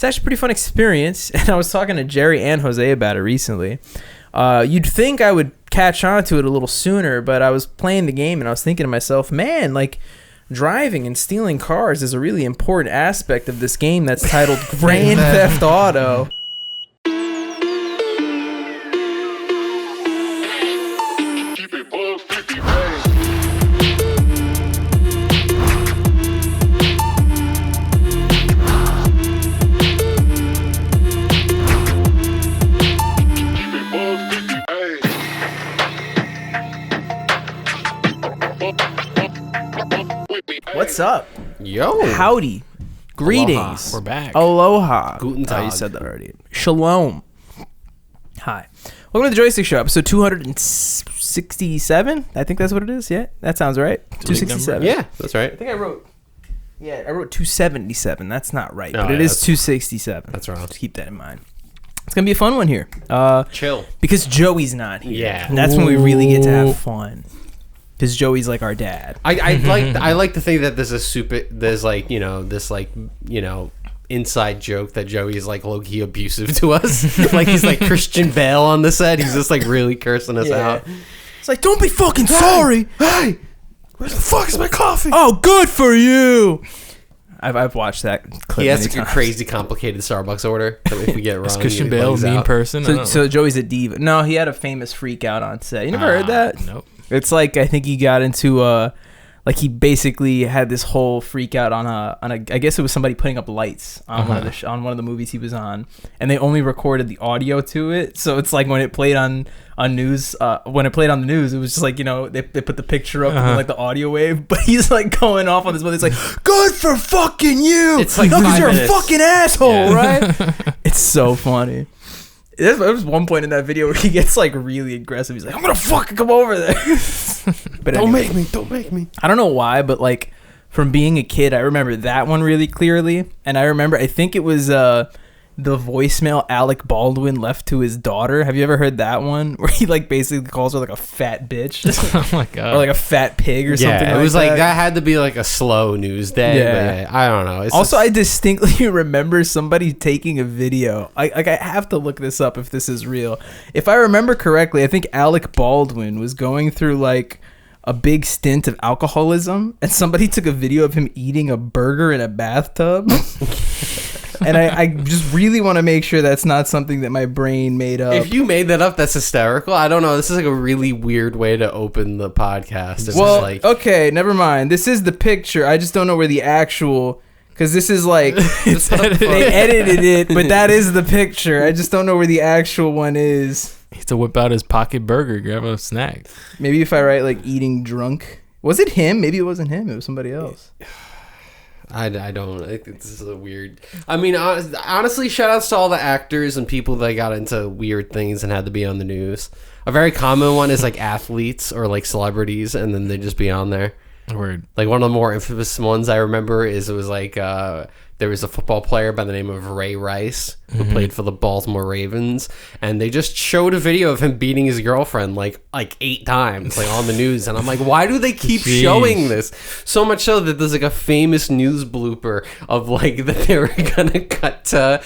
It's actually a pretty fun experience, and I was talking to Jerry and Jose about it recently. You'd think I would catch on to it a little sooner, but I was playing the game and I was thinking to myself, man, like driving and stealing cars is a really important aspect of this game that's titled Grand Theft Auto. What's up? Yo. Howdy. Greetings. Aloha. We're back. Aloha. Guten Tag. Oh, you said that already. Shalom. Hi. Welcome to the Joystick Show, episode 267. I think that's what it is. Yeah, that sounds right. 267. Yeah, that's right. I think I wrote 277. That's not right, No, but it yeah, is 267. That's wrong. Just keep that in mind. It's going to be a fun one here. Chill. Because Joey's not here. Yeah. And that's when we really get to have fun. Because Joey's like our dad. I like to think that there's inside joke that Joey's like low-key abusive to us. Like he's like Christian Bale on the set. He's just like really cursing us out. It's like, don't be fucking sorry. Hey, where the fuck is my coffee? Oh, good for you. I've watched that clip. He has many like a times. crazy complicated Starbucks order that if we get wrong. Is Christian he Bale a bugs mean out. person? So Joey's a diva. No, he had a famous freak out on set. You never heard that? Nope. It's like, I think he got into like he basically had this whole freak out on a I guess it was somebody putting up lights on on one of the movies he was on, and they only recorded the audio to it. So it's like when it played on news, when it played on the news, it was just like, you know, they put the picture up and then, like the audio wave, but he's like going off on this mother. It's like, good for fucking you. It's like because 5 you're minutes. a fuking asshole, Yeah. right? It's so funny. There was one point in that video where he gets like really aggressive. He's like, I'm gonna fucking come over there. But Don't anyway, make me. I don't know why, but like from being a kid, I remember that one really clearly. And I remember, I think it was the voicemail Alec Baldwin left to his daughter. Have you ever heard that one where he like basically calls her like a fat bitch Oh my god. or like a fat pig or something? Yeah, it was like that had to be like a slow news day. Yeah. But I don't know. It's Also, just- I distinctly remember somebody taking a video. I have to look this up if this is real. If I remember correctly, I think Alec Baldwin was going through like a big stint of alcoholism, and somebody took a video of him eating a burger in a bathtub. And I just really want to make sure that's not something that my brain made up. If you made that up, that's hysterical. I don't know. This is like a really weird way to open the podcast. It's well, just like, okay, never mind. This is the picture. I just don't know where the actual... Because this is like... they edited it, but that is the picture. I just don't know where the actual one is. He has to whip out his pocket burger, grab a snack. Maybe if I write like eating drunk. Was it him? Maybe it wasn't him. It was somebody else. I don't. I think this is a weird. I mean, honestly, shout outs to all the actors and people that got into weird things and had to be on the news. A very common one is like athletes or like celebrities, and then they just be on there. Word. Like one of the more infamous ones I remember is it was like there was a football player by the name of Ray Rice who played for the Baltimore Ravens, and they just showed a video of him beating his girlfriend like 8 times like on the news, and I'm like, why do they keep Jeez. showing this? So much so that there's like a famous news blooper of like that they were gonna cut to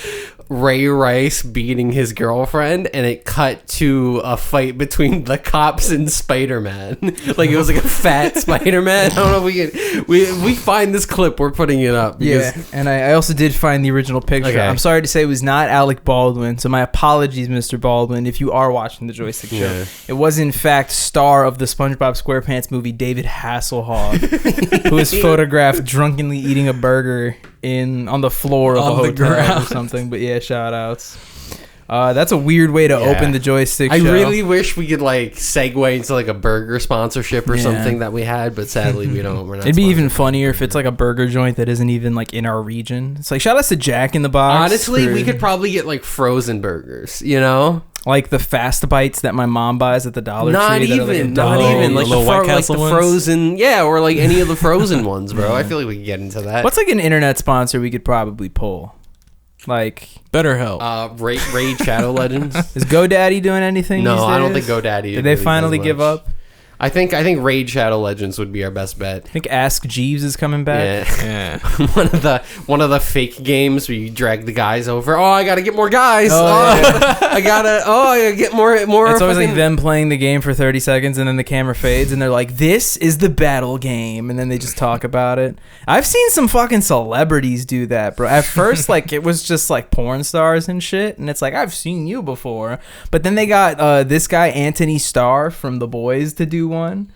Ray Rice beating his girlfriend, and it cut to a fight between the cops and Spider-Man. Like it was like a fat Spider-Man. I don't know if we find this clip, we're putting it up. Yeah, and I also did find the original picture. Okay. I'm sorry to say it was not Alec Baldwin, so my apologies, Mr. Baldwin, if you are watching the Joystick Show. Yeah. It was, in fact, star of the SpongeBob SquarePants movie, David Hasselhoff, who is photographed drunkenly eating a burger on the floor of a On the hotel or ground. something. But yeah, shout outs. That's a weird way to open the Joystick I Show. really wish we could like segue into like a burger sponsorship or something that we had, but sadly we don't. We're not. It'd be even sponsored. funnier if it's like a burger joint that isn't even like in our region. It's like, shout outs to Jack in the Box. Honestly, for, we could probably get like frozen burgers, you know? like the Fast Bites that my mom buys at the Dollar Not Tree. even, that are not like even the like little White Castle the ones? frozen, yeah, or like any of the frozen ones, bro. I feel like we could get into that. What's like an internet sponsor we could probably pull? Like, BetterHelp. Raid Shadow Legends? is GoDaddy doing anything? No, these I don't days? think GoDaddy. Did they really finally does give much. up? I think Raid Shadow Legends would be our best bet. I think Ask Jeeves is coming back. Yeah. one of the fake games where you drag the guys over. Oh, I gotta get more guys. Oh, I gotta get more. It's always like them playing the game for 30 seconds and then the camera fades and they're like, this is the battle game. And then they just talk about it. I've seen some fucking celebrities do that, bro. At first, like, it was just like porn stars and shit. And it's like, I've seen you before. But then they got this guy, Anthony Starr from The Boys, to do one.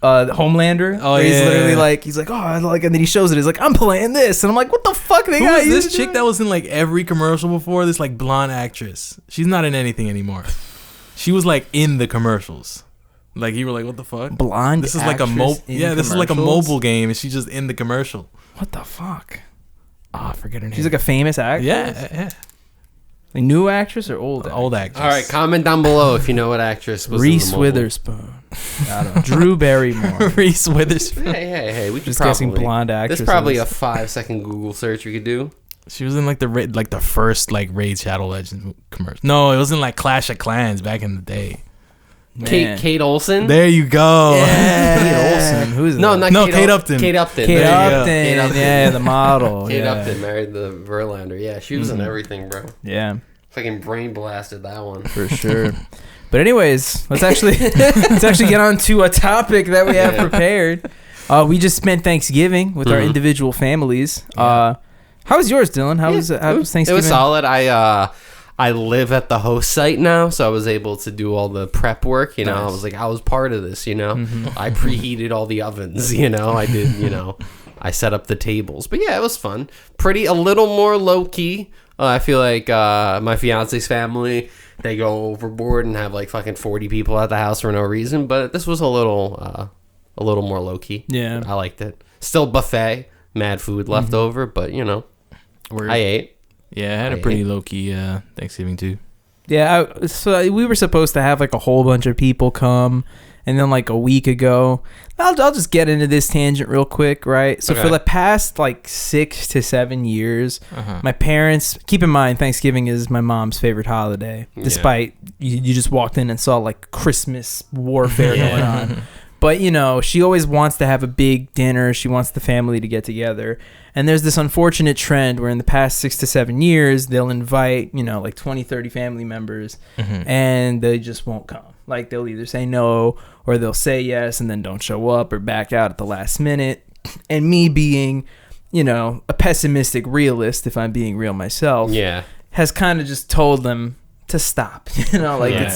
Homelander. Oh, where he's yeah. literally like, he's like, oh, I like, and then he shows it. He's like, I'm playing this. And I'm like, what the fuck? They Who got is you this to do chick it? that was in like every commercial before? This like blonde actress. She's not in anything anymore. She was like in the commercials. Like you were like, what the fuck? Blonde. This is like a this is like a mobile game, and she's just in the commercial. What the fuck? Oh, I forget her name. She's like a famous actress. yeah. Like new actress or old? Old actress. All right, comment down below if you know what actress was. Reese in the mobile. Witherspoon. I don't know. Drew Barrymore. Reese Witherspoon. Hey, we could Just probably guessing blonde actresses. There's probably a 5-second Google search we could do. She was in like the first like Raid Shadow Legends commercial. No, it was in like Clash of Clans back in the day. Man. Kate Olsen. There you go. Kate Olsen. Who's No, that? not Kate Upton. Kate Upton. Kate There you Upton. go. Kate Upton. Yeah, the model. Kate yeah. Upton married the Verlander. Yeah, she was in everything, bro. Yeah, Fucking brain blasted that one. for sure. But anyways, let's actually get on to a topic that we have prepared. We just spent Thanksgiving with our individual families. How was yours, Dylan? How was Thanksgiving? It was solid. I live at the host site now, so I was able to do all the prep work. You know, Nice. I was part of this. You know, I preheated all the ovens. You know, I did. You know, I set up the tables. But yeah, it was fun. A little more low key. I feel like my fiance's family, they go overboard and have like fucking 40 people at the house for no reason. But this was a little more low key. Yeah. I liked it. Still buffet, mad food left over, but you know, I ate. Yeah, I had a pretty low key Thanksgiving too. Yeah, so we were supposed to have like a whole bunch of people come, and then like a week ago, I'll just get into this tangent real quick, right? So Okay. for the past like 6 to 7 years, my parents, keep in mind Thanksgiving is my mom's favorite holiday, despite you just walked in and saw like Christmas warfare going on. But, you know, she always wants to have a big dinner. She wants the family to get together. And there's this unfortunate trend where in the past 6 to 7 years, they'll invite, you know, like 20, 30 family members, and they just won't come. Like, they'll either say no or they'll say yes and then don't show up or back out at the last minute. And me being, you know, a pessimistic realist, if I'm being real myself, has kind of just told them to stop. You know, like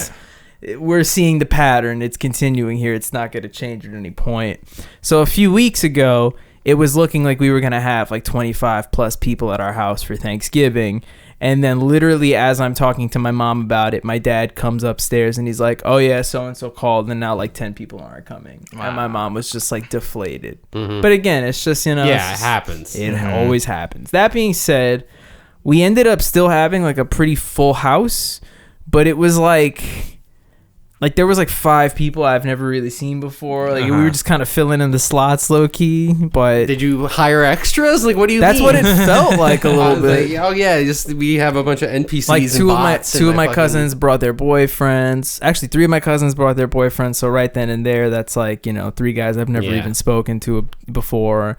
we're seeing the pattern. It's continuing here. It's not going to change at any point. So a few weeks ago, it was looking like we were going to have like 25 plus people at our house for Thanksgiving. And then literally as I'm talking to my mom about it, my dad comes upstairs and he's like, oh yeah, so-and-so called. And now like 10 people aren't coming. Wow. And my mom was just like deflated. But again, it's just, you know. Yeah, it happens. It always happens. That being said, we ended up still having like a pretty full house. But it was like there was like 5 people I've never really seen before. Like we were just kind of filling in the slots low key. But did you hire extras? Like, what do you that's mean? what it felt like a little bit. Like, oh yeah, just we have a bunch of NPCs. Like and two of my cousins brought their boyfriends. Actually, 3 of my cousins brought their boyfriends. So right then and there, that's like, you know, 3 guys I've never even spoken to before.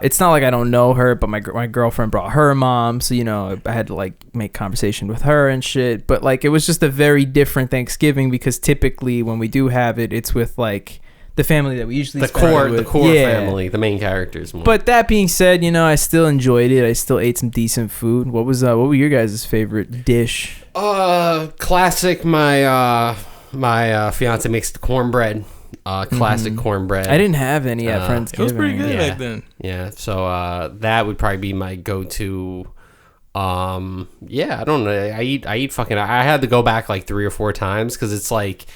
It's not like I don't know her, but my girlfriend brought her mom, so you know I had to like make conversation with her and shit. But like it was just a very different Thanksgiving because typically when we do have it, it's with like the family that we usually spend the core family, the main characters. More. But that being said, you know I still enjoyed it. I still ate some decent food. What were your guys' favorite dish? Classic. My fiance makes the cornbread. Classic cornbread. I didn't have any at Friendsgiving. It was pretty good back then. Yeah, so that would probably be my go-to. I don't know. I eat fucking. I had to go back like 3 or 4 times because it's like,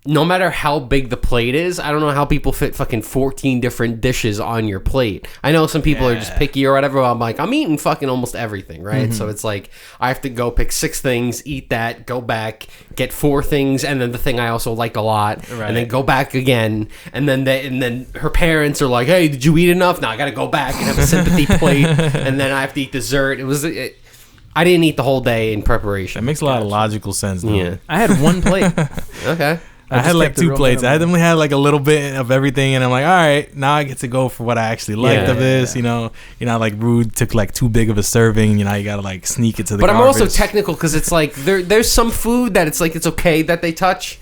no matter how big the plate is, I don't know how people fit fucking 14 different dishes on your plate. I know some people are just picky or whatever. But I'm like, I'm eating fucking almost everything, right? So it's like I have to go pick 6 things, eat that, go back, get 4 things, and then the thing I also like a lot, and then go back again, and then her parents are like, hey, did you eat enough? Now I gotta go back and have a sympathy plate, and then I have to eat dessert. I didn't eat the whole day in preparation. That makes a lot of logical sense, though. Yeah. I had 1 plate. Okay. I had like 2 plates. I only had like a little bit of everything, and I'm like, all right, now I get to go for what I actually liked of this. You know, like Rude took like too big of a serving. You know, you gotta like sneak it to the. But garbage. I'm also technical because it's like there's some food that it's like it's okay that they touch.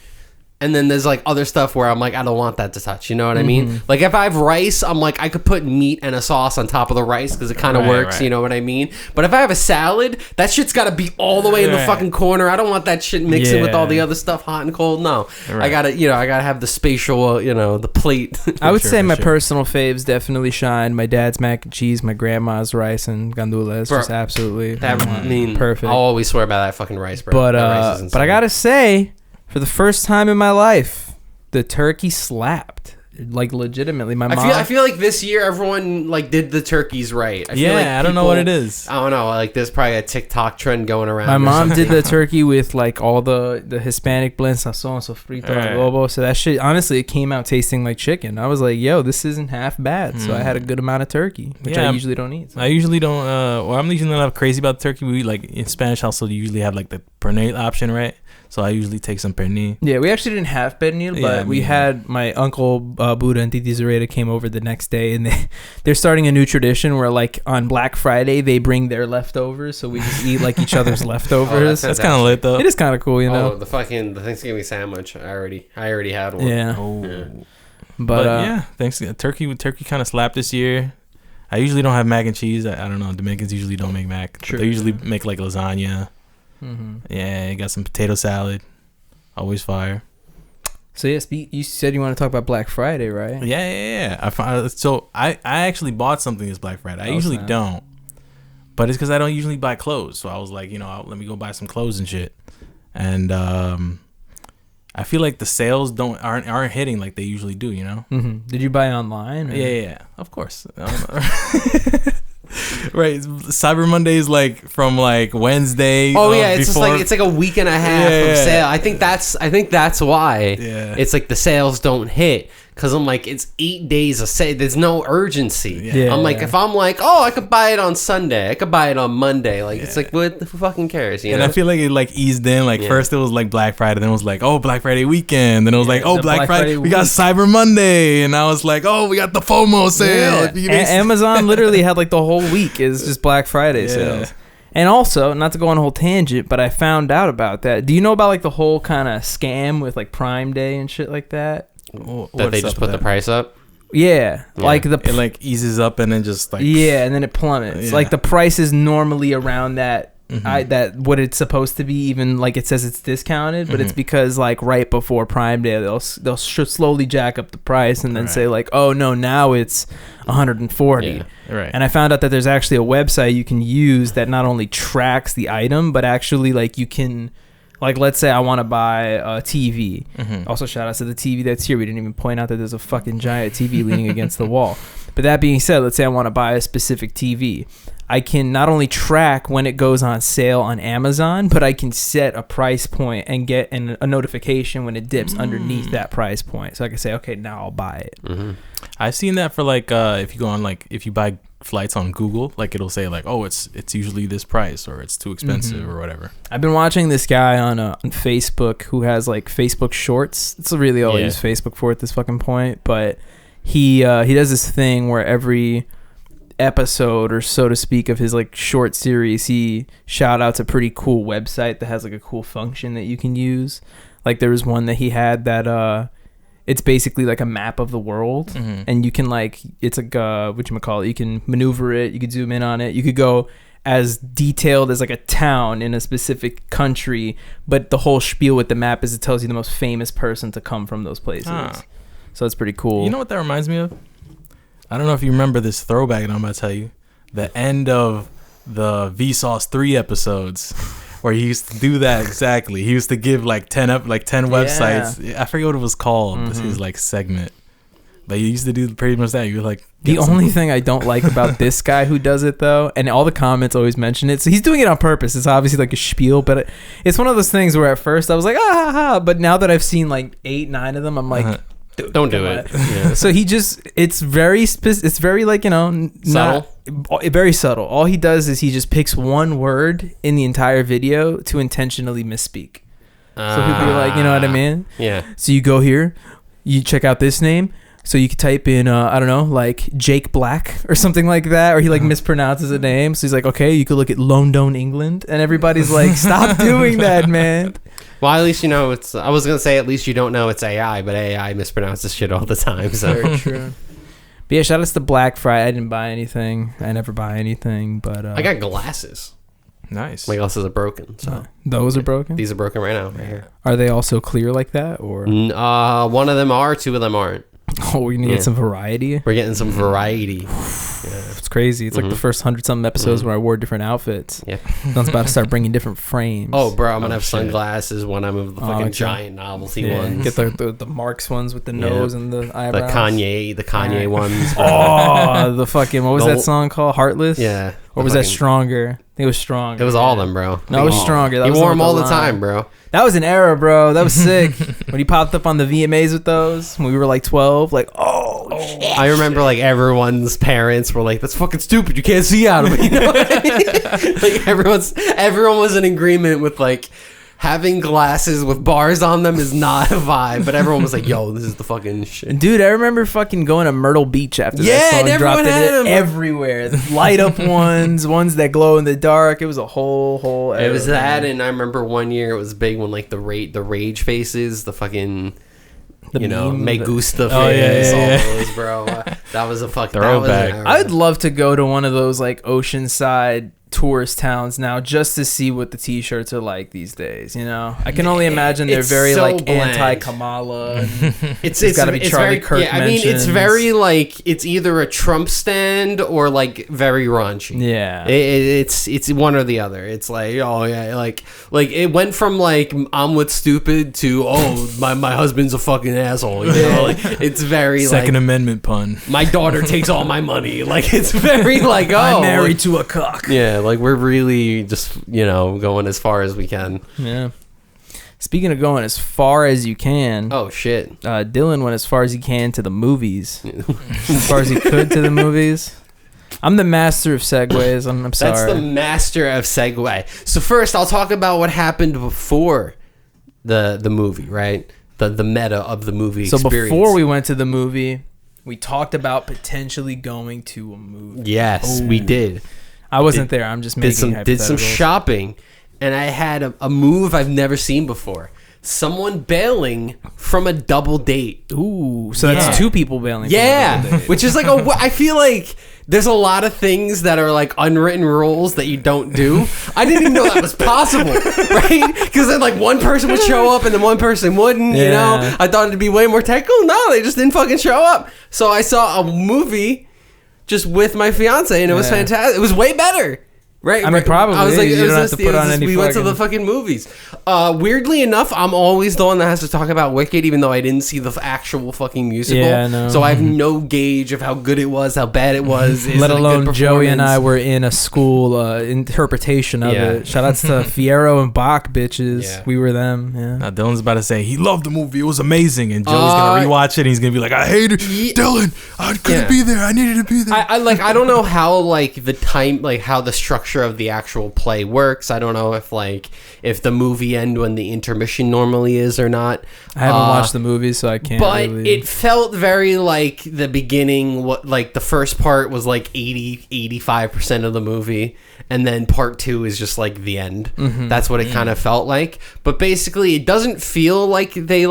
And then there's like other stuff where I'm like, I don't want that to touch. You know what I mean? Like if I have rice, I'm like, I could put meat and a sauce on top of the rice because it kind of works. Right. You know what I mean? But if I have a salad, that shit's got to be all the way in the fucking corner. I don't want that shit mixing with all the other stuff, hot and cold. No, I gotta have the spatial, the plate. I would say my personal faves definitely shine. My dad's mac and cheese, my grandma's rice and gandules. Just absolutely perfect. I'll always swear by that fucking rice, bro. But I gotta say, for the first time in my life, the turkey slapped. Like legitimately, my mom. I feel like this year everyone like did the turkeys right. I don't know what it is. I don't know. Like there's probably a TikTok trend going around. My mom did the turkey with like all the Hispanic blend, sazon, sofrito, adobo. So that shit, honestly, it came out tasting like chicken. I was like, yo, this isn't half bad. So I had a good amount of turkey, which I usually don't eat. So. I usually don't. I'm usually not crazy about the turkey. We like in Spanish household, you usually have like the pernil option, right? So I usually take some pernil. Yeah, we actually didn't have pernil, but we had my uncle Buddha and Titi Zureta came over the next day, and they're starting a new tradition where like on Black Friday they bring their leftovers, so we just eat like each other's leftovers. That's kind of lit though. It is kind of cool, you know. Oh, the Thanksgiving sandwich. I already had one. Yeah. But yeah, turkey kind of slapped this year. I usually don't have mac and cheese. I don't know. Dominicans usually don't make mac. They usually make like lasagna. Yeah, you got some potato salad. Always fire. So yeah, you said you want to talk about Black Friday, right? Yeah. I actually bought something this Black Friday. I usually don't, but it's because I don't usually buy clothes. So I was like, let me go buy some clothes and shit. And I feel like the sales aren't hitting like they usually do. Did you buy online? Or? Yeah, of course. Right, Cyber Monday is like from like Wednesday. Oh yeah, it's like a week and a half of sale. I think that's why. Yeah, it's like the sales don't hit because I'm like it's 8 days of sale. There's no urgency. Yeah. I'm like if I'm like I could buy it on Sunday, I could buy it on Monday. Like it's like who fucking cares? You know? I feel like it like eased in. Like first it was like Black Friday, then it was like Black Friday weekend, then it was like Black Friday we got Cyber Monday, and I was like we got the FOMO sale. Yeah. Amazon literally had like the whole week is just Black Friday sales. And also, not to go on a whole tangent, but I found out about that. Do you know about like the whole kind of scam with like Prime Day and shit like that? That they just put the price up? Yeah. Like it like eases up and then just like and then it plummets. Like the price is normally around that that what it's supposed to be, even like it says it's discounted, but it's because like right before Prime Day they'll slowly jack up the price and then say like, oh no, now it's 140. Right. And I found out that there's actually a website you can use that not only tracks the item, but actually like you can, like let's say I want to buy a TV. Also shout out to the TV that's here. We didn't even point out that there's a fucking giant TV leaning against the wall. But that being said, let's say I want to buy a specific TV. I can not only track when it goes on sale on Amazon, but I can set a price point and get a notification when it dips underneath that price point. So I can say, okay, now I'll buy it. I've seen that for like if you go on like if you buy flights on Google, like it'll say like, it's usually this price or it's too expensive or whatever. I've been watching this guy on Facebook who has like Facebook Shorts. It's really all I use Facebook for at this fucking point, but he does this thing where every episode, or so to speak, of his like short series, he shout outs a pretty cool website that has like a cool function that you can use. Like there was one that he had that it's basically like a map of the world, and you can like, it's like whatchamacallit, you can maneuver it, you could zoom in on it, you could go as detailed as like a town in a specific country, but the whole spiel with the map is it tells you the most famous person to come from those places. So it's pretty cool. You know what that reminds me of? I don't know if you remember this throwback that I'm about to tell you. The end of the Vsauce 3 episodes, where he used to do that exactly. He used to give like 10 websites. I forget what it was called. His like segment. But he used to do pretty much that. You were like, the only thing I don't like about this guy who does it though, and all the comments always mention it, so he's doing it on purpose. It's obviously like a spiel, but it's one of those things where at first I was like, but now that I've seen like 8-9 of them, I'm like, don't do it. Yeah. So he just, it's very like, subtle. Very subtle. All he does is he just picks one word in the entire video to intentionally misspeak. So people are like, you know what I mean? Yeah. So you go here, you check out this name. So you could type in, I don't know, like Jake Black or something like that, or he like mispronounces a name. So he's like, okay, you could look at London, England, and everybody's like, stop doing that, man. Well, at least you know it's. I was gonna say at least you don't know it's AI, but AI mispronounces shit all the time. So. Very true. But yeah, shout outs to Black Friday. I didn't buy anything. I never buy anything, but I got glasses. Nice. My glasses are broken. So those are broken. These are broken right now, right here. Are they also clear like that, or? One of them are, two of them aren't. Oh, we need some variety. We're getting some variety. It's crazy. It's like the first 100-something episodes where I wore different outfits. Yeah. Don's about to start bringing different frames. Oh, bro, I'm gonna have sunglasses when I'm of the fucking okay. giant novelty Yeah. ones. Get the Marks ones with the nose and the The eyebrows. Kanye ones. Oh, the fucking, what was that song called? Heartless? Yeah. Or was that Stronger? I think it was Stronger. It was all of them, bro. No, it was Stronger. That He was wore with them all the line. time, bro. That was an era, bro. That was sick. When he popped up on the VMAs with those when we were like 12, like, shit. I remember like everyone's parents were like, "That's fucking stupid. You can't see out of it." You know what I mean? Like everyone was in agreement with like having glasses with bars on them is not a vibe, but everyone was like, "Yo, this is the fucking shit." Dude, I remember fucking going to Myrtle Beach after Yeah, that song and everyone dropped. had them. Everywhere, light up ones that glow in the dark. It was a whole. It was era, that, man. and I remember one year it was big when like the rage faces, the fucking. The meme, Me Gusta face, Oh, yeah. all those, bro. That was a fucking Throwback. I'd love to go to one of those like oceanside tourist towns now just to see what the t-shirts are like these days. You know, I can only imagine they're It's very so like bland. anti-Kamala. It's gotta be Charlie very, Kirk yeah, I mean, it's mentions. very like it's either a Trump stand or like very raunchy. Yeah. It's one or the other. It's like, oh yeah, like it went from like I'm with stupid to my husband's a fucking asshole. You know, like it's very Second like Amendment pun. my daughter takes all my money. Like it's very like I'm married like, to a cock. yeah, like we're really just going as far as we can. Yeah. Speaking of going as far as you can, Oh shit. Dylan went as far as he can to the movies. As far as he could to the movies. I'm the master of segues. I'm sorry. That's the master of segue. So first, I'll talk about what happened before the movie, right? The meta of the movie. So experience. before we went to the movie, we talked about potentially going to a movie. Yes, we did. I wasn't there. I'm just making Did some hypotheticals. shopping, and I had a move I've never seen before. Someone bailing from a double date. Ooh, so Yeah. that's two people bailing. from a Yeah, double date. which is like I feel like there's a lot of things that are like unwritten rules that you don't do. I didn't even know that was possible, right? Because then like one person would show up and then one person wouldn't. You know, Yeah. I thought it'd be way more technical. No, they just didn't fucking show up. So I saw a movie just with my fiance, and it was Yeah. fantastic. It was way better. Right, I mean, probably. I was like, You it don't was have just- to put it was on just- any we went to the fucking- fucking movies. Weirdly enough, I'm always the one that has to talk about Wicked, even though I didn't see the actual fucking musical. Yeah, I know. So I have no gauge of how good it was, how bad it was. Is Let it a good alone Joey and I performance? were in a school interpretation of Yeah. it. Shout outs to Fiero and Bach, bitches. Yeah. We were them. Yeah. Now Dylan's about to say he loved the movie. It was amazing, and Joe's Uh, gonna rewatch it. And he's gonna be like, "I hated Dylan. I couldn't Yeah. be there. I needed to be there." I don't know how like the time like how the structure of the actual play works. I don't know if the movie end when the intermission normally is or not. I haven't watched the movie, so I can't. But really... it felt very like the beginning, what like the first part was like 85% of the movie, and then part 2 is just like the end. That's what it kind of felt like. But basically it doesn't feel like they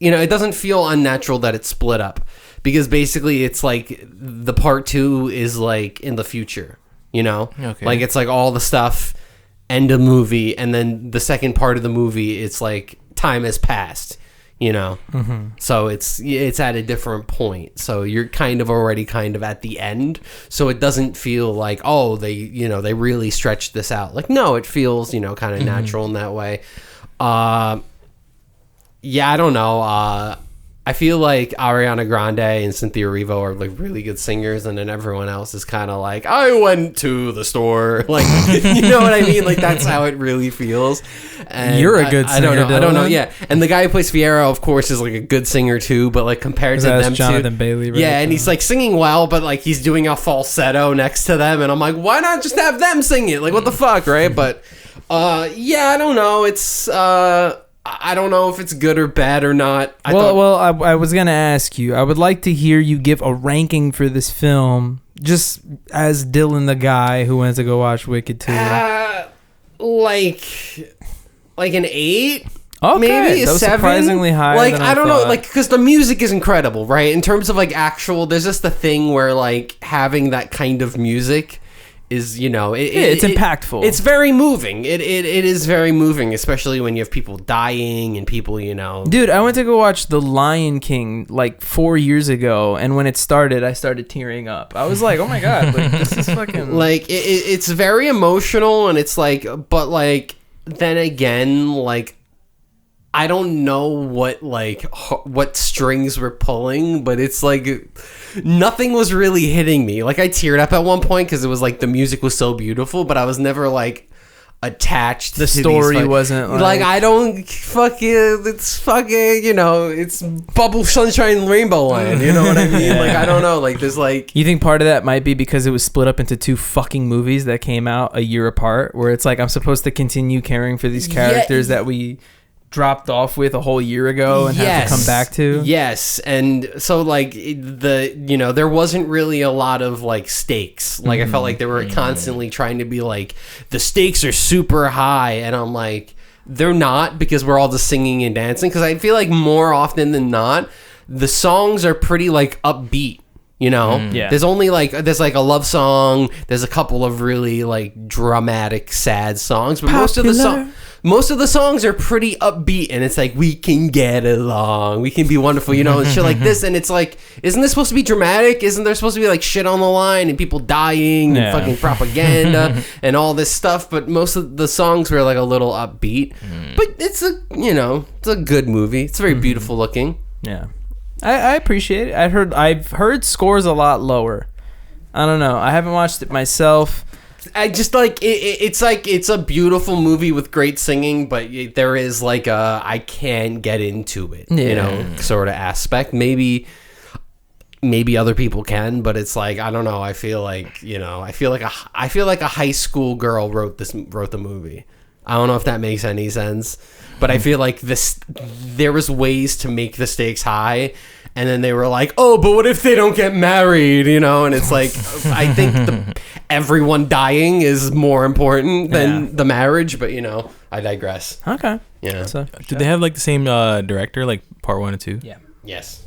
it doesn't feel unnatural that it's split up, because basically it's like the part 2 is like in the future, Okay. like it's like all the stuff end of movie, and then the second part of the movie it's like time has passed, so it's at a different point, so you're already at the end, so it doesn't feel like they really stretched this out. Like, no, it feels kind of natural in that way. Yeah, I don't know. I feel like Ariana Grande and Cynthia Erivo are like really good singers, and then everyone else is kind of like, I went to the store, like, you know what I mean? Like, that's how it really feels. And You're a good I don't know. singer, I don't know. Dylan. Yeah, and the guy who plays Fiero, of course, is like a good singer too. But like compared to That's them Jonathan two, Bailey, right? yeah, and he's like singing well, but like he's doing a falsetto next to them, and I'm like, why not just have them sing it? Like, what the fuck, right? But yeah, I don't know. It's I don't know if it's good or bad or not. I was gonna ask you. I would like to hear you give a ranking for this film, just as Dylan, the guy who went to go watch Wicked 2. Like an 8. Okay, maybe a that was 7. surprisingly higher. Like than I don't know, thought. like because the music is incredible, right? In terms of like actual, there's just the thing where like having that kind of music is, it's impactful. It's very moving. It is very moving, especially when you have people dying and people, Dude, I went to go watch The Lion King like 4 years ago, and when it started, I started tearing up. I was like, oh my god, like, this is fucking like it's very emotional, and it's like, but like then again, like I don't know what strings were pulling, but it's like nothing was really hitting me. Like I teared up at one point because it was like the music was so beautiful, but I was never like attached. The to story these, wasn't like I don't fucking. It's fucking it's bubble sunshine rainbow land. You know what I mean? Like I don't know. Like there's like. You think part of that might be because it was split up into 2 fucking movies that came out a year apart, where it's like I'm supposed to continue caring for these characters that we dropped off with a whole year ago and have to come back to. Yes, and so like there wasn't really a lot of like stakes. Like I felt like they were constantly trying to be like the stakes are super high, and I'm like they're not, because we're all just singing and dancing. Because I feel like more often than not, the songs are pretty like upbeat. There's only like there's like a love song, there's a couple of really like dramatic sad songs, but most of the songs are pretty upbeat, and it's like we can get along, we can be wonderful, and shit like this. And it's like, isn't this supposed to be dramatic? Isn't there supposed to be like shit on the line and people dying and fucking propaganda and all this stuff? But most of the songs were like a little upbeat. But it's it's a good movie. It's very beautiful looking. Yeah. I appreciate it. I've heard scores a lot lower. I don't know. I haven't watched it myself. I just like it's like it's a beautiful movie with great singing, but there is like a I can't get into it, sort of aspect. Maybe other people can, but it's like I don't know. I feel like I feel like a high school girl wrote the movie. I don't know if that makes any sense, but I feel like there was ways to make the stakes high, and then they were like, oh, but what if they don't get married, and it's like, I think everyone dying is more important than the marriage, but I digress. Okay. Yeah. So, did they have like the same director, like part 1 and 2? Yeah. Yes.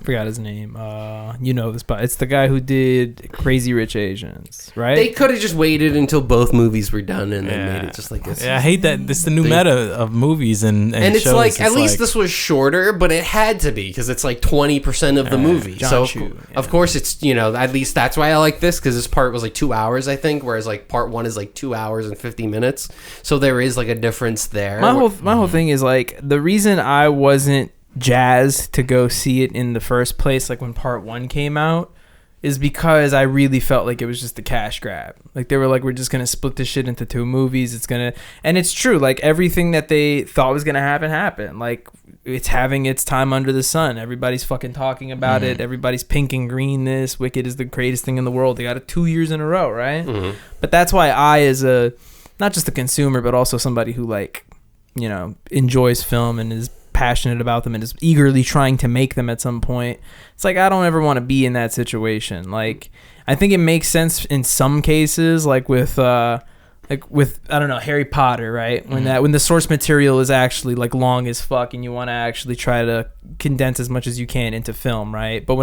Forgot his name. This, but it's the guy who did Crazy Rich Asians, right? They could have just waited until both movies were done and then made it just like this. Yeah, I hate that. This is the new meta of movies and it's shows. like at least this was shorter, but it had to be because it's like 20% of the movie. So of course it's at least that's why I like this, because this part was like 2 hours, I think, whereas like part 1 is like 2 hours and 50 minutes. So there is like a difference there. My whole thing is like the reason I wasn't jazzed to go see it in the first place, like when part 1 came out, is because I really felt like it was just a cash grab. Like they were like, we're just gonna split this shit into 2 movies. And it's true. Like everything that they thought was gonna happen. Like it's having its time under the sun. Everybody's fucking talking about it. Everybody's pink and green. This Wicked is the greatest thing in the world. They got it 2 years in a row, right? But that's why I, as a not just a consumer, but also somebody who like enjoys film and is passionate about them and is eagerly trying to make them at some point, it's like I don't ever want to be in that situation. Like I think it makes sense in some cases, like with I don't know, Harry Potter, right? When the source material is actually like long as fuck and you want to actually try to condense as much as you can into film, right? But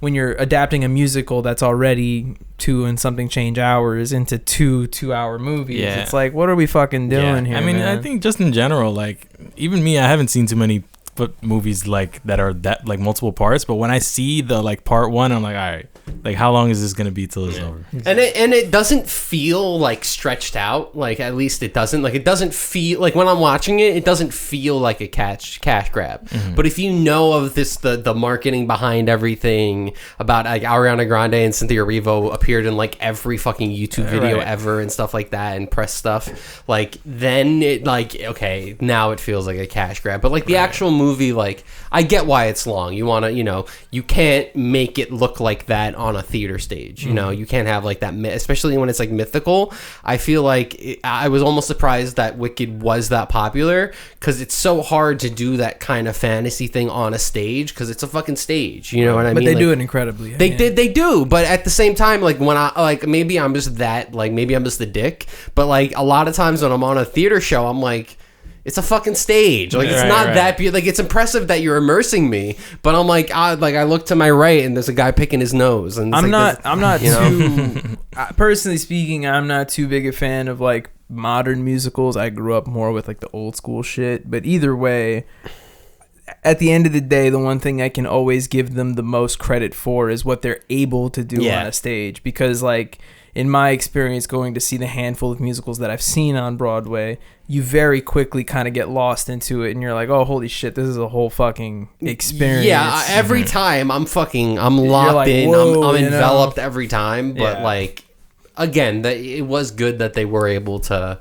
when you're adapting a musical that's already 2 and something change hours into 2-hour movies, it's like, what are we fucking doing here? I mean, man? I think just in general, like even me, I haven't seen too many movies like that are that like multiple parts, but when I see the like part 1, I'm like, all right, like how long is this gonna be till it's over? And it doesn't feel like stretched out. Like at least it doesn't feel like when I'm watching it doesn't feel like a cash grab. But if you know of this, the marketing behind everything, about like Ariana Grande and Cynthia Erivo appeared in like every fucking YouTube video ever and stuff like that, and press stuff, like then it like, okay, now it feels like a cash grab. But like the actual movie movie, like, I get why it's long. You want to, you can't make it look like that on a theater stage. You can't have like that, especially when it's like mythical. I feel like I was almost surprised that Wicked was that popular, because it's so hard to do that kind of fantasy thing on a stage, because it's a fucking stage. You know what I mean? But they do it incredibly. They do. But at the same time, like, when I, like, maybe I'm just the dick, but like a lot of times when I'm on a theater show, I'm like, it's a fucking stage. Like, it's not that beautiful. Like, it's impressive that you're immersing me, but I'm like, I look to my right and there's a guy picking his nose, and I'm not too personally speaking, I'm not too big a fan of like modern musicals. I grew up more with like the old school shit, but either way, at the end of the day, the one thing I can always give them the most credit for is what they're able to do on a stage, because like, in my experience going to see the handful of musicals that I've seen on Broadway, you very quickly kind of get lost into it, and you're like, oh, holy shit, this is a whole fucking experience. Yeah, every time I'm locked like, in, I'm enveloped every time, but like, again, it was good that they were able to.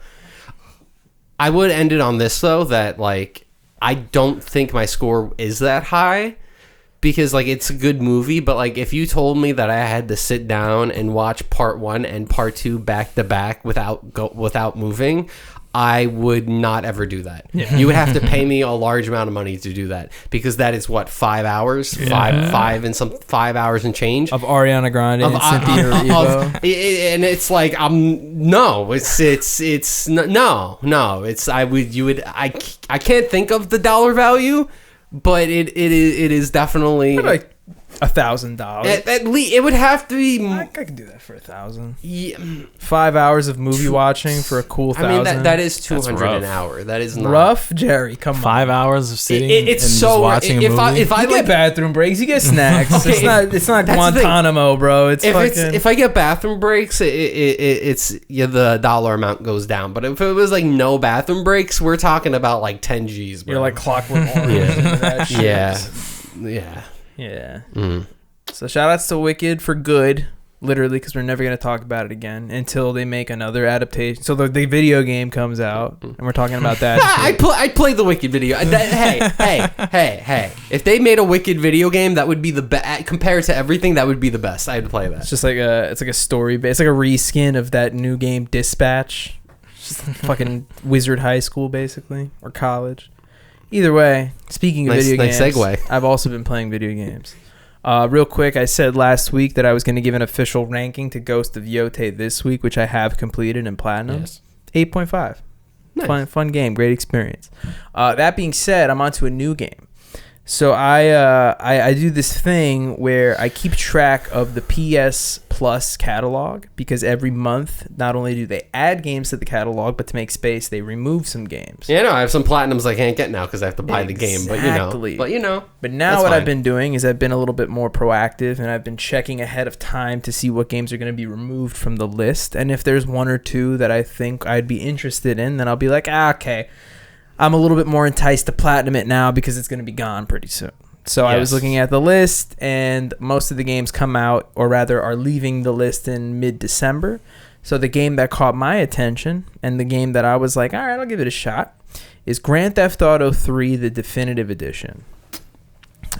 I would end it on this though, that like, I don't think my score is that high, because like, it's a good movie, but like, if you told me that I had to sit down and watch part 1 and part 2 back to back without moving, I would not ever do that. Yeah. You would have to pay me a large amount of money to do that, because that is what, 5 hours, 5 hours and change of Ariana Grande and Cynthia Erivo. And it's like, I can't think of the dollar value, but it is definitely like $1,000. At least it would have to be. I could do that for $1,000. Yeah. 5 hours of movie watching for a cool $1,000. I mean, that is $200 an hour. That is not rough, Jerry. Come on. 5 hours of sitting. It's and so just watching a movie. If I get bathroom breaks, you get snacks. Okay, it's not Guantanamo, bro. If I get bathroom breaks, it's the dollar amount goes down. But if it was like no bathroom breaks, we're talking about like 10 G's. Bro. You're like Clockwork Orange. Yeah. Mm. So shout outs to Wicked for good, literally, because we're never going to talk about it again until they make another adaptation. So the video game comes out, and we're talking about that. I played the Wicked video. Hey. If they made a Wicked video game, that would be the best. Compared to everything, that would be the best. I'd play that. It's just like a story base. It's like a reskin of that new game Dispatch. Just fucking Wizard High School, basically, or college. Either way, speaking of video games, segue. I've also been playing video games. Real quick, I said last week that I was going to give an official ranking to Ghost of Yotei this week, which I have completed in Platinum. Yes. 8.5. Nice. Fun game, great experience. That being said, I'm onto a new game. So I do this thing where I keep track of the PS Plus catalog, because every month, not only do they add games to the catalog, but to make space, they remove some games. Yeah, no, I have some Platinums I can't get now because I have to buy the game. But But now what I've been doing is I've been a little bit more proactive, and I've been checking ahead of time to see what games are going to be removed from the list. And if there's one or two that I think I'd be interested in, then I'll be like, okay, I'm a little bit more enticed to platinum it now because it's going to be gone pretty soon. So I was looking at the list, and most of the games come out, or rather are leaving the list in mid-December. So the game that caught my attention, and the game that I was like, all right, I'll give it a shot, is Grand Theft Auto 3, the Definitive Edition.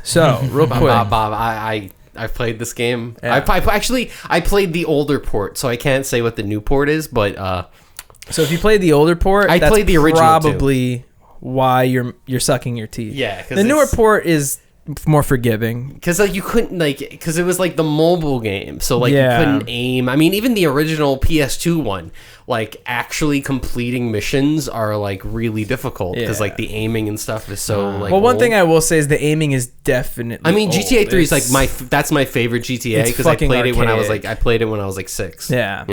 So, real quick. Bob, I've played this game. Yeah. I played the older port, so I can't say what the new port is, but... So if you played the older port, I played the original probably too. Why you're sucking your teeth. Yeah, the newer port is more forgiving, because like you couldn't because it was like the mobile game, so like you couldn't aim. I mean, even the original PS2 one, like actually completing missions are like really difficult because like the aiming and stuff is so like. Well, one thing I will say is the aiming is definitely. I mean, GTA 3 is like that's my favorite GTA because I played it when I was like 6. Yeah.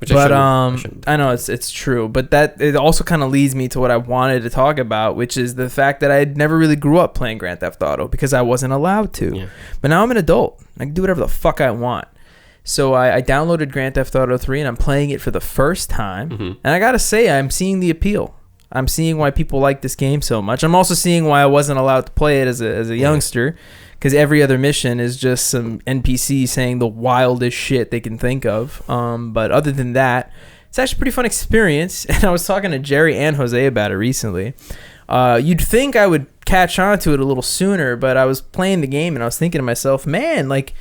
But I know it's true, but that it also kind of leads me to what I wanted to talk about, which is the fact that I never really grew up playing Grand Theft Auto because I wasn't allowed to. Yeah. But now I'm an adult. I can do whatever the fuck I want. So I downloaded Grand Theft Auto 3 and I'm playing it for the first time. Mm-hmm. And I gotta say, I'm seeing the appeal. I'm seeing why people like this game so much. I'm also seeing why I wasn't allowed to play it as a youngster, because every other mission is just some NPC saying the wildest shit they can think of. But other than that, it's actually a pretty fun experience. And I was talking to Jerry and Jose about it recently. You'd think I would catch on to it a little sooner, but I was playing the game and I was thinking to myself, man, like,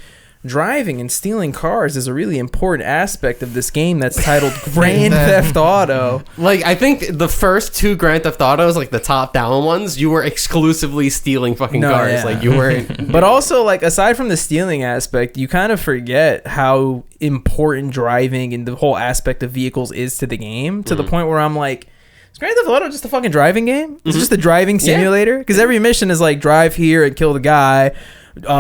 driving and stealing cars is a really important aspect of this game that's titled Grand Theft Auto. Like, I think the first 2 Grand Theft Autos, like the top-down ones, you were exclusively stealing fucking cars. Yeah. Like, you weren't... But also, like, aside from the stealing aspect, you kind of forget how important driving and the whole aspect of vehicles is to the game, to the point where I'm like, is Grand Theft Auto just a fucking driving game? Is it just a driving simulator? Because every mission is like, drive here and kill the guy,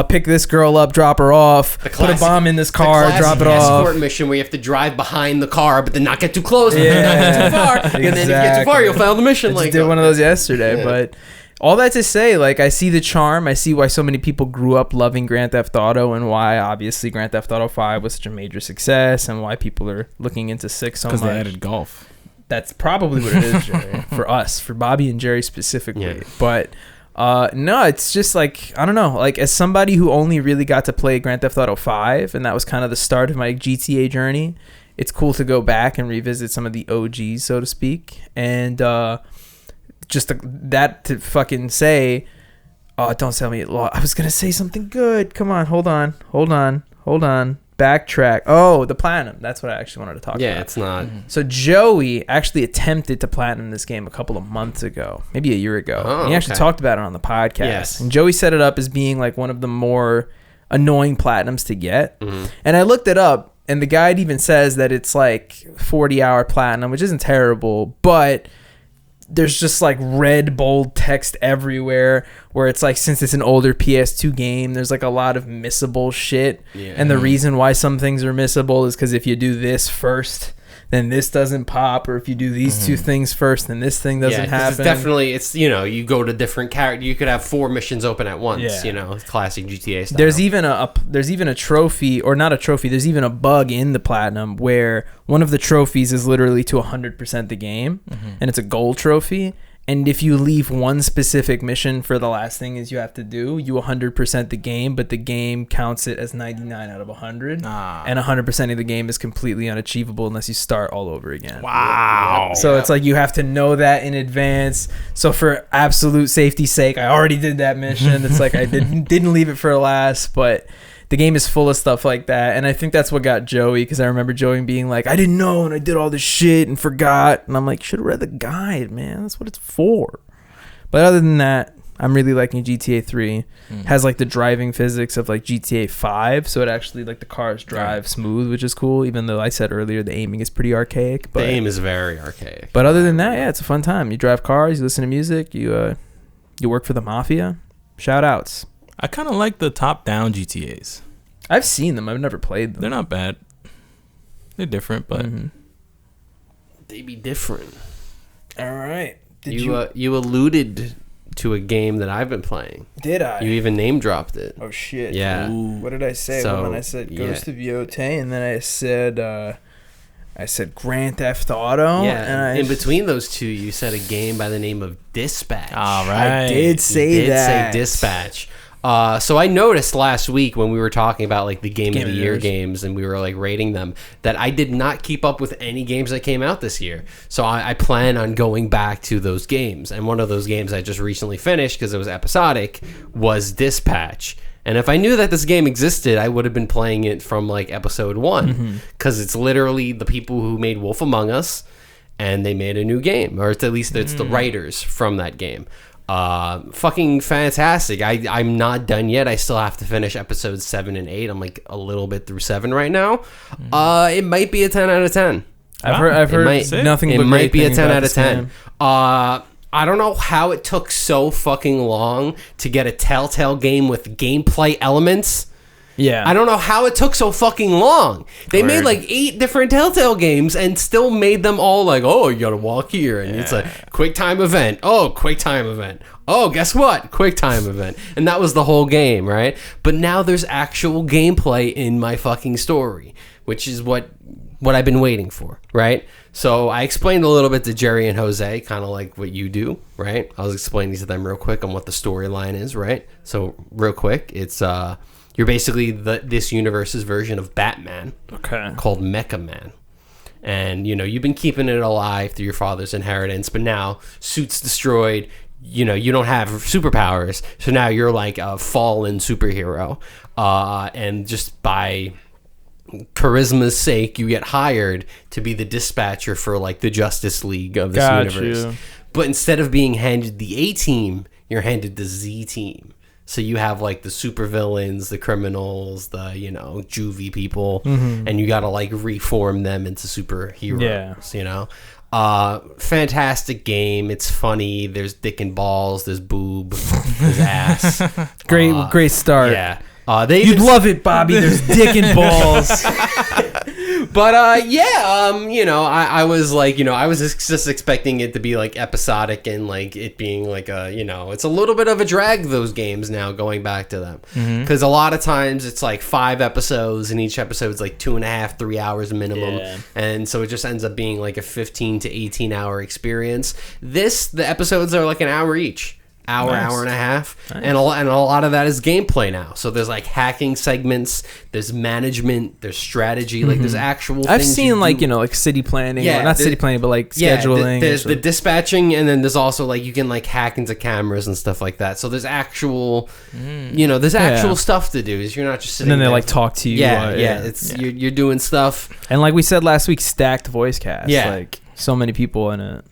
pick this girl up, drop her off, put a bomb in this car, drop it off. Escort mission where you have to drive behind the car, but then not get too close, not get too far, and then if you get too far, you'll fail the mission. I just did one of those yesterday, but all that to say, like, I see the charm. I see why so many people grew up loving Grand Theft Auto, and why obviously Grand Theft Auto 5 was such a major success, and why people are looking into 6 so much. Because they added golf. That's probably what it is, Jerry. For us, for Bobby and Jerry specifically. But no, it's just like, I don't know, like, as somebody who only really got to play Grand Theft Auto 5, and that was kind of the start of my GTA journey, it's cool to go back and revisit some of the OGs, so to speak. And just that to fucking say, oh, don't tell me it lost. I was gonna say something good. Come on, hold on. Backtrack. Oh, the platinum. That's what I actually wanted to talk about. Yeah, it's not. So Joey actually attempted to platinum this game a couple of months ago, maybe a year ago. Oh, he actually talked about it on the podcast. Yes. And Joey set it up as being like one of the more annoying platinums to get. And I looked it up, and the guide even says that it's like 40-hour platinum, which isn't terrible, but there's just like red bold text everywhere where it's like, since it's an older PS2 game, there's like a lot of missable shit. And the reason why some things are missable is because if you do this first, then this doesn't pop, or if you do these 2 things first, then this thing doesn't happen. It's definitely, it's, you know, you go to different characters. You could have 4 missions open at once. Yeah. You know, classic GTA style. There's even a trophy, or not a trophy. There's even a bug in the platinum where one of the trophies is literally to 100% the game, and it's a gold trophy. And if you leave one specific mission for the last thing is you have to do, you 100% the game, but the game counts it as 99 out of 100. And 100% of the game is completely unachievable unless you start all over again. Wow. So it's like you have to know that in advance. So for absolute safety's sake, I already did that mission. It's like I didn't leave it for last, but the game is full of stuff like that. And I think that's what got Joey, because I remember Joey being like, I didn't know, and I did all this shit and forgot. And I'm like, should have read the guide, man. That's what it's for. But other than that, I'm really liking GTA 3. Has like the driving physics of like GTA 5, so it actually, like, the cars drive smooth, which is cool, even though I said earlier the aiming is pretty archaic. But the aim is very archaic. But other than that, yeah, it's a fun time. You drive cars, you listen to music, you work for the mafia. Shout outs. I kind of like the top-down GTAs. I've seen them. I've never played them. They're not bad. They're different, but They be different. All right. You alluded to a game that I've been playing. Did I? You even name dropped it. Oh shit. Yeah. Ooh. What did I say? So, Hold on. I said Ghost of Yotei, and then I said Grand Theft Auto. Yeah. And in between those two, you said a game by the name of Dispatch. all right. I did say that. Say Dispatch. So I noticed last week when we were talking about like the game of the year games and we were like rating them, that I did not keep up with any games that came out this year. So I plan on going back to those games. And one of those games I just recently finished, because it was episodic, was Dispatch. And if I knew that this game existed, I would have been playing it from like episode 1, because it's literally the people who made Wolf Among Us, and they made a new game, or at least it's the writers from that game. Fucking fantastic. I'm not done yet. I still have to finish episodes 7 and 8. I'm like a little bit through 7 right now. It might be a 10 out of 10. I've heard nothing but it might be a great 10 things out of about 10. I don't know how it took so fucking long to get a Telltale game with gameplay elements. Yeah. I don't know how it took so fucking long. They made like 8 different Telltale games and still made them all like, oh, you gotta walk here, and it's a quick time event. Oh, quick time event. Oh, guess what? Quick time event. And that was the whole game, right? But now there's actual gameplay in my fucking story, which is what I've been waiting for, right? So I explained a little bit to Jerry and Jose, kind of like what you do, right? I was explaining to them real quick on what the storyline is, right? So real quick, it's you're basically this universe's version of Batman, called Mecha Man. And, you know, you've been keeping it alive through your father's inheritance, but now suit's destroyed, you don't have superpowers, so now you're like a fallen superhero, and just by charisma's sake, you get hired to be the dispatcher for like the Justice League of this universe. But instead of being handed the A team, you're handed the Z team. So you have like the supervillains, the criminals, the juvie people, and you got to like reform them into superheroes. Fantastic game. It's funny. There's dick and balls. There's boob. There's ass. Great start. Yeah. You'd love it, Bobby. There's dick and balls. But I was like, I was just expecting it to be like episodic and like it being like it's a little bit of a drag, those games now, going back to them, because a lot of times it's like 5 episodes and each episode's like 2.5, 3 hours minimum, and so it just ends up being like a 15 to 18 hour experience. The episodes are like an hour each. Hour and a half, and a lot of that is gameplay now. So there's like hacking segments, there's management, there's strategy, like there's actual. I've seen like city planning, not city planning, but like scheduling. There's the dispatching, and then there's also like you can like hack into cameras and stuff like that. So there's actual, there's actual stuff to do. Is you're not just sitting. And then they like talk to you. It's you're doing stuff. And like we said last week, stacked voice cast. Yeah, like so many people in it.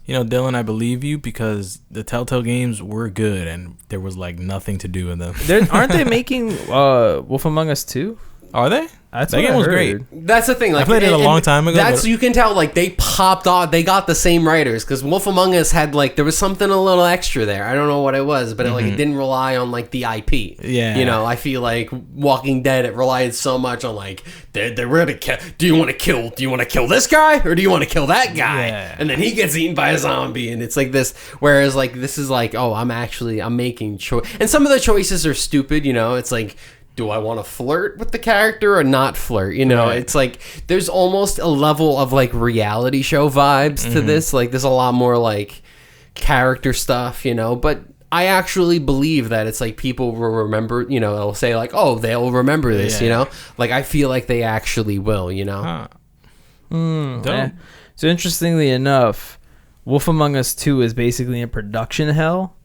Dylan, I believe you, because the Telltale games were good and there was like nothing to do in them. Aren't they making Wolf Among Us 2? Are they? That game was great. That's the thing. Like, I played it a long time ago. You can tell like they popped off. They got the same writers, because Wolf Among Us had like there was something a little extra there. I don't know what it was, but it didn't rely on like the IP. Yeah. I feel like Walking Dead, it relied so much on like they're ready to kill. Do you want to kill this guy or do you want to kill that guy? Yeah. And then he gets eaten by a zombie, and it's like this. Whereas like this is like, oh, I'm making choice, and some of the choices are stupid. It's like, do I want to flirt with the character or not flirt? It's like there's almost a level of like reality show vibes to this. Like there's a lot more like character stuff, but I actually believe that it's like people will remember, they'll say like, oh, they'll remember this, like I feel like they actually will, Yeah. So interestingly enough, Wolf Among Us 2 is basically in production hell.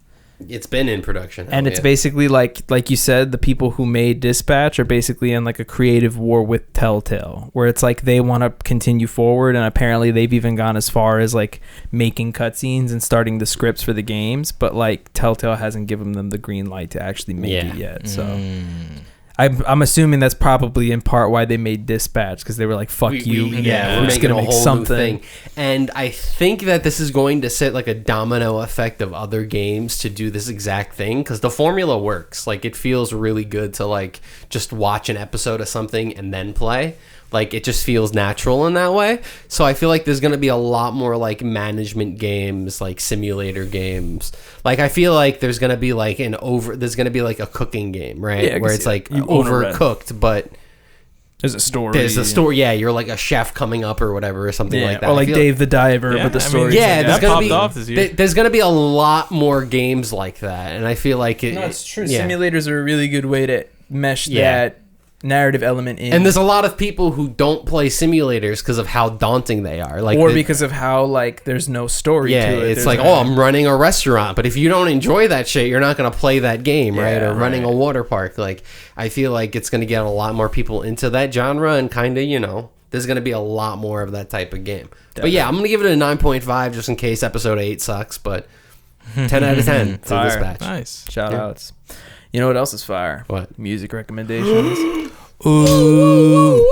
It's been in production. And it's basically like you said, the people who made Dispatch are basically in like a creative war with Telltale, where it's like they want to continue forward, and apparently they've even gone as far as like making cutscenes and starting the scripts for the games, but like Telltale hasn't given them the green light to actually make it yet. So I'm assuming that's probably in part why they made Dispatch, because they were like, fuck you. We're just going to make something. And I think that this is going to set like a domino effect of other games to do this exact thing, because the formula works. Like it feels really good to like just watch an episode of something and then play. Like it just feels natural in that way. So I feel like there's going to be a lot more like management games, like simulator games. Like I feel like there's going to be like there's going to be like a cooking game, right? Yeah, where it's like overcooked, but there's a story. There's a story. Yeah, you're like a chef coming up or whatever, or something like that. Or like Dave the Diver, but the story. There's going to be a lot more games like that, and I feel like it's true. Yeah. Simulators are a really good way to mesh that narrative element in. And there's a lot of people who don't play simulators because of how daunting they are, like, or because of how like there's no story to it. It's like, I'm running a restaurant, but if you don't enjoy that shit, you're not going to play that game, right? Or running a water park. Like I feel like it's going to get a lot more people into that genre, and kind of there's going to be a lot more of that type of game. Definitely. But yeah, I'm going to give it a 9.5 just in case episode 8 sucks, but 10 out of 10 to Dispatch. Nice. Shout outs. You know what else is fire? What? Music recommendations. Ooh.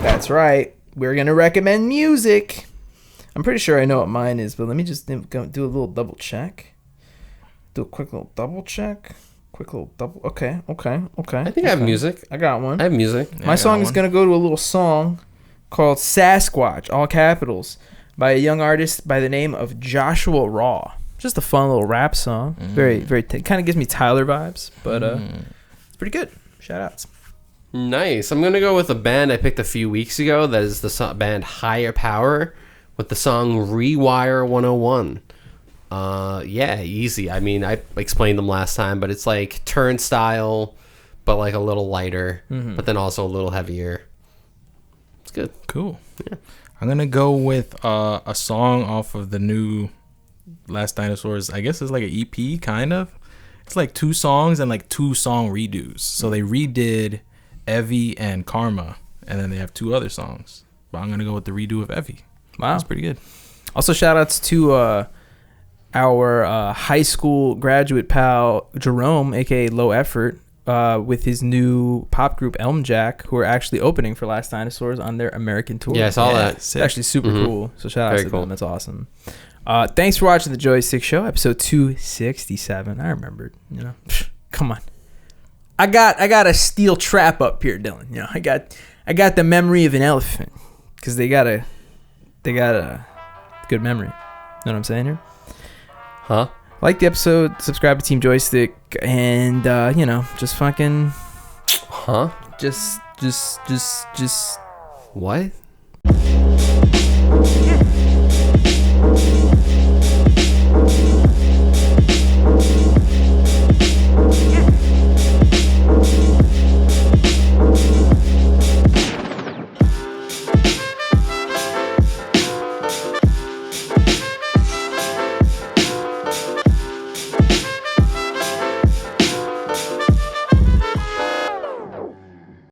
That's right. We're going to recommend music. I'm pretty sure I know what mine is, but let me just go do a little double check. Do a quick little double check. Okay. I think I have music. I got one. I have music. Yeah, my song is going to go to a little song called SASQUATCH, all capitals, by a young artist by the name of Joshua Raw. Just a fun little rap song. Very, very, kind of gives me Tyler vibes, but it's pretty good. Shout outs. Nice. I'm going to go with a band I picked a few weeks ago. That is the band Higher Power with the song Rewire 101. Easy. I mean, I explained them last time, but it's like Turnstile, but like a little lighter, but then also a little heavier. It's good. Cool. Yeah. I'm going to go with a song off of the new Last Dinosaurs, I guess it's like an EP, kind of. It's like 2 songs and like 2 song redos. So they redid Evie and Karma, and then they have 2 other songs. But I'm gonna go with the redo of Evie. Wow, that's pretty good. Also, shout outs to our high school graduate pal Jerome, aka Low Effort, with his new pop group Elm Jack, who are actually opening for Last Dinosaurs on their American tour. Yeah, I saw that. It's actually super cool. So shout out Very to cool. them. That's awesome. Thanks for watching the Joystick Show, episode 267. I remembered. You know, come on. I got a steel trap up here, Dylan. You know, I got the memory of an elephant, because they got a good memory. Know what I'm saying here? Huh? Like the episode, subscribe to Team Joystick, and you know, just fucking, Huh? just. What? Yeah.